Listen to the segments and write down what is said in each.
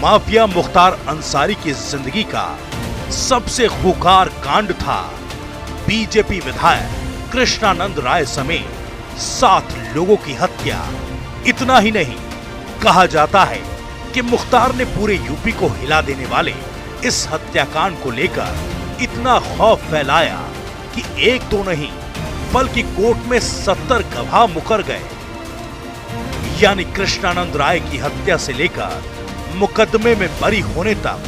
Mafia Mukhtar Ansari की जिंदगी का सबसे खूंखार कांड था बीजेपी विधायक कृष्णानंद राय समेत 7 लोगों की हत्या। इतना ही नहीं, कहा जाता है कि मुख्तार ने पूरे यूपी को हिला देने वाले इस हत्याकांड को लेकर इतना खौफ फैलाया कि एक दो नहीं बल्कि कोर्ट में 70 गवाह मुकर गए। यानी कृष्णानंद राय की हत्या से लेकर मुकदमे में बरी होने तक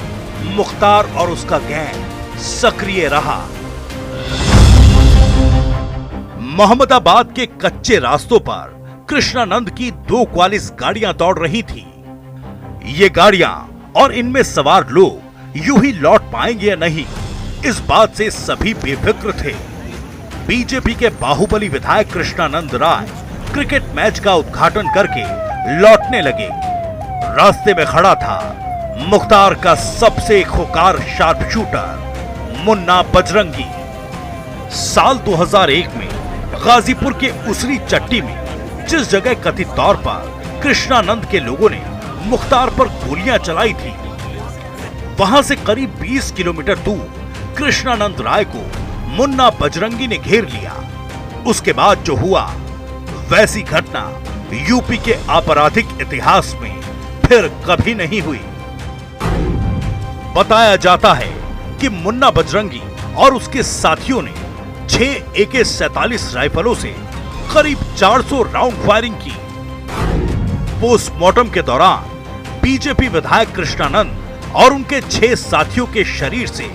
मुख्तार और उसका गैंग सक्रिय रहा। मोहम्मदाबाद के कच्चे रास्तों पर कृष्णानंद की 2 क्वालिस गाड़ियां दौड़ रही थी। ये गाड़ियां और इनमें सवार लोग यूं ही लौट पाएंगे या नहीं, इस बात से सभी बेफिक्र थे। बीजेपी के बाहुबली विधायक कृष्णानंद राय क्रिकेट मैच का उद्घाटन करके लौटने लगे। रास्ते में खड़ा था मुख्तार का सबसे खूंखार शार्प शूटर मुन्ना बजरंगी। साल 2001 में गाजीपुर के उसरी चट्टी में जिस जगह कथित तौर पर कृष्णानंद के लोगों ने मुख्तार पर गोलियां चलाई थी, वहां से करीब 20 किलोमीटर दूर कृष्णानंद राय को मुन्ना बजरंगी ने घेर लिया। उसके बाद जो हुआ वैसी घटना यूपी के आपराधिक इतिहास में फिर कभी नहीं हुई। बताया जाता है कि मुन्ना बजरंगी और उसके साथियों ने 6 AK-47 राइफलों से करीब 400 राउंड फायरिंग की। पोस्टमार्टम के दौरान बीजेपी विधायक कृष्णानंद और उनके 6 साथियों के शरीर से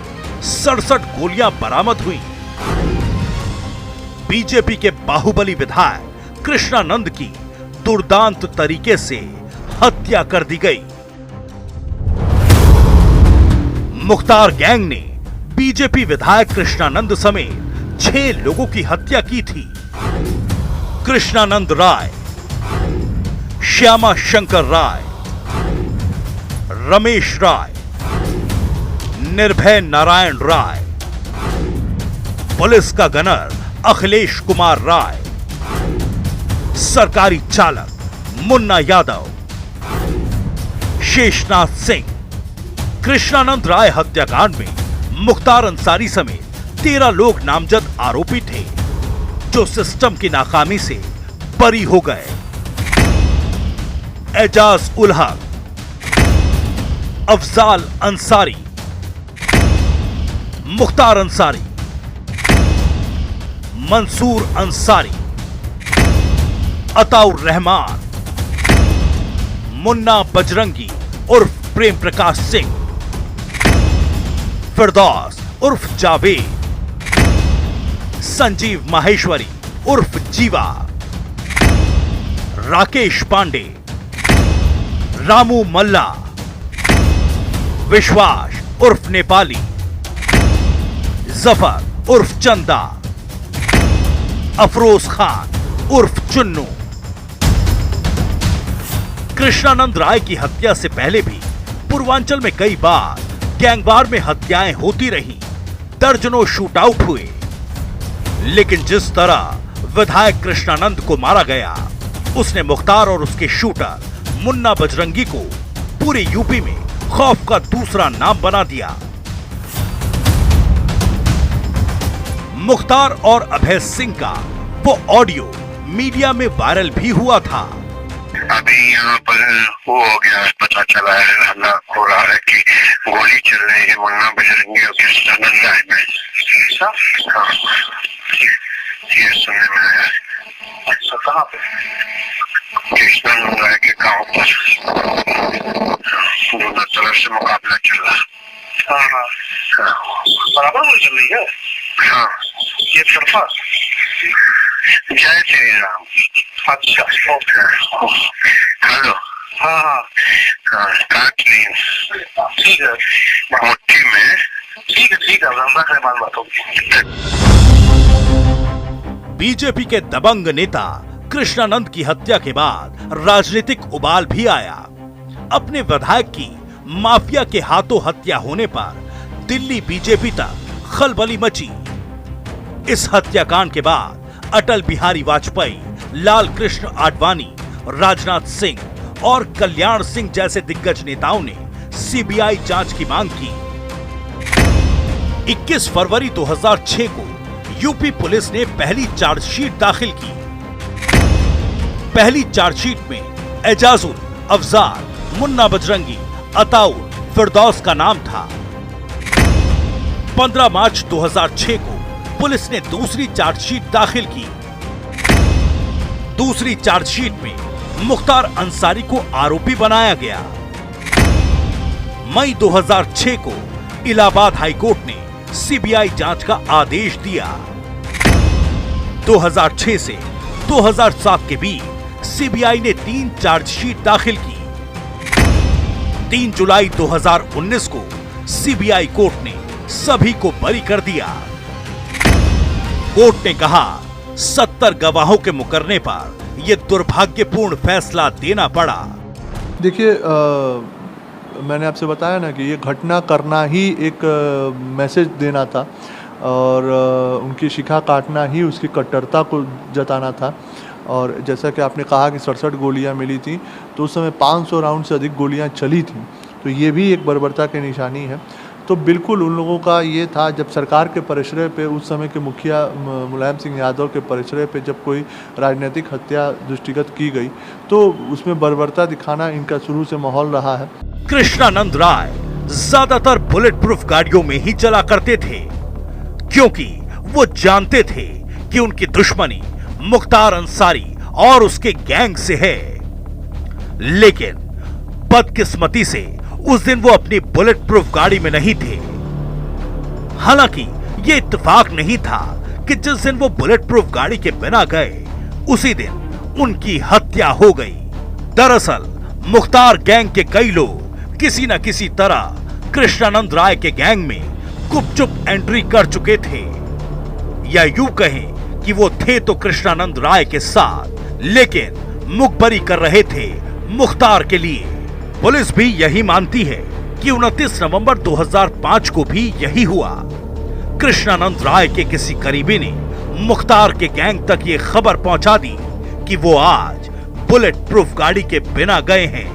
67 गोलियां बरामद हुई। बीजेपी के बाहुबली विधायक कृष्णानंद की दुर्दांत तरीके से हत्या कर दी गई। मुख्तार गैंग ने बीजेपी विधायक कृष्णानंद समेत 6 लोगों की हत्या की थी। कृष्णानंद राय, श्यामा शंकर राय, रमेश राय, निर्भय नारायण राय, पुलिस का गनर अखिलेश कुमार राय, सरकारी चालक मुन्ना यादव, शेषनाथ सिंह। कृष्णानंद राय हत्याकांड में मुख्तार अंसारी समेत 13 लोग नामजद आरोपी थे, जो सिस्टम की नाकामी से बरी हो गए। एजाज उल हक, अफजाल अंसारी, मुख्तार अंसारी, मंसूर अंसारी, अताउर रहमान, मुन्ना बजरंगी उर्फ प्रेम प्रकाश सिंह, फिरदौस उर्फ जावेद, संजीव माहेश्वरी उर्फ जीवा, राकेश पांडे, रामू मल्ला, विश्वास उर्फ नेपाली, जफर उर्फ चंदा, अफरोज खान उर्फ चुन्नू। कृष्णानंद राय की हत्या से पहले भी पूर्वांचल में कई बार गैंगवार में हत्याएं होती रहीं, दर्जनों शूटआउट हुए, लेकिन जिस तरह विधायक कृष्णानंद को मारा गया, उसने मुख्तार और उसके शूटर मुन्ना बजरंगी को पूरे यूपी में खौफ का दूसरा नाम बना दिया। मुख्तार और अभय सिंह का वो ऑडियो मीडिया में वायरल भी हुआ था। अभी यहाँ पर वो हो गया, पता चला है, हल्ला हो रहा है कि गोली चल रही है मुन्ना बजरंगी और कृष्णानंद राय में। हाँ, ये सुनने में आया। अच्छा, कहाँ पे? कृष्णानंद राय के गांव पर दोनों तरफ से मुकाबला चल रहा। हाँ, बराबर गोली चल रही है। हाँ, ये तरफा। जय श्री राम। अच्छा, हेलो। हाँ, काट ली। ठीक है, मुट्ठी में। ठीक है, बीजेपी के दबंग नेता कृष्णानंद की हत्या के बाद राजनीतिक उबाल भी आया। अपने विधायक की माफिया के हाथों हत्या होने पर दिल्ली बीजेपी तक खलबली मची। इस हत्याकांड के बाद अटल बिहारी वाजपेयी, लाल कृष्ण आडवाणी, राजनाथ सिंह और कल्याण सिंह जैसे दिग्गज नेताओं ने सीबीआई जांच की मांग की। 21 फरवरी 2006 को यूपी पुलिस ने पहली चार्जशीट दाखिल की। पहली चार्जशीट में एजाजुल, अफजार, मुन्ना बजरंगी, अताउर, फिरदौस का नाम था। 15 मार्च 2006 को पुलिस ने दूसरी चार्जशीट दाखिल की। दूसरी चार्जशीट में मुख्तार अंसारी को आरोपी बनाया गया। मई 2006 को इलाहाबाद हाईकोर्ट ने सीबीआई जांच का आदेश दिया। 2006 से 2007 के बीच सीबीआई ने 3 चार्जशीट दाखिल की। 3 जुलाई 2019 को सीबीआई कोर्ट ने सभी को बरी कर दिया। कोर्ट ने कहा 70 गवाहों के मुकरने पर यह दुर्भाग्यपूर्ण फैसला देना पड़ा। देखिए, मैंने आपसे बताया ना कि ये घटना करना ही एक मैसेज देना था और उनकी शिखा काटना ही उसकी कट्टरता को जताना था। और जैसा कि आपने कहा कि 67 गोलियां मिली थी, तो उस समय 500 राउंड से अधिक गोलियां चली थी, तो ये भी एक बर्बरता की निशानी है। तो बिल्कुल उन लोगों का ये था, जब सरकार के परिश्रय पे, उस समय के मुखिया मुलायम सिंह यादव के परिश्रय पे जब कोई राजनीतिक हत्या दृष्टिगत की गई, तो उसमें बर्बरता दिखाना इनका शुरू से माहौल रहा है। कृष्णानंद राय ज्यादातर बुलेट प्रूफ गाड़ियों में ही चला करते थे, क्योंकि वो जानते थे कि उनकी दुश्मनी मुख्तार अंसारी और उसके गैंग से है। लेकिन बदकिस्मती से उस दिन वो अपनी बुलेट प्रूफ गाड़ी में नहीं थे। हालांकि ये इत्तेफाक नहीं था कि जिस दिन वो बुलेट प्रूफ गाड़ी के बिना गए, उसी दिन उनकी हत्या हो गई। दरअसल मुख्तार गैंग के कई लोग किसी न किसी तरह कृष्णानंद राय के गैंग में गुपचुप एंट्री कर चुके थे, या यूं कहें कि वो थे तो कृष्णानंद राय के साथ, लेकिन मुखबरी कर रहे थे मुख्तार के लिए। पुलिस भी यही मानती है कि 29 नवंबर 2005 को भी यही हुआ। कृष्णानंद राय के किसी करीबी ने मुख्तार के गैंग तक ये खबर पहुंचा दी कि वो आज बुलेट प्रूफ गाड़ी के बिना गए हैं।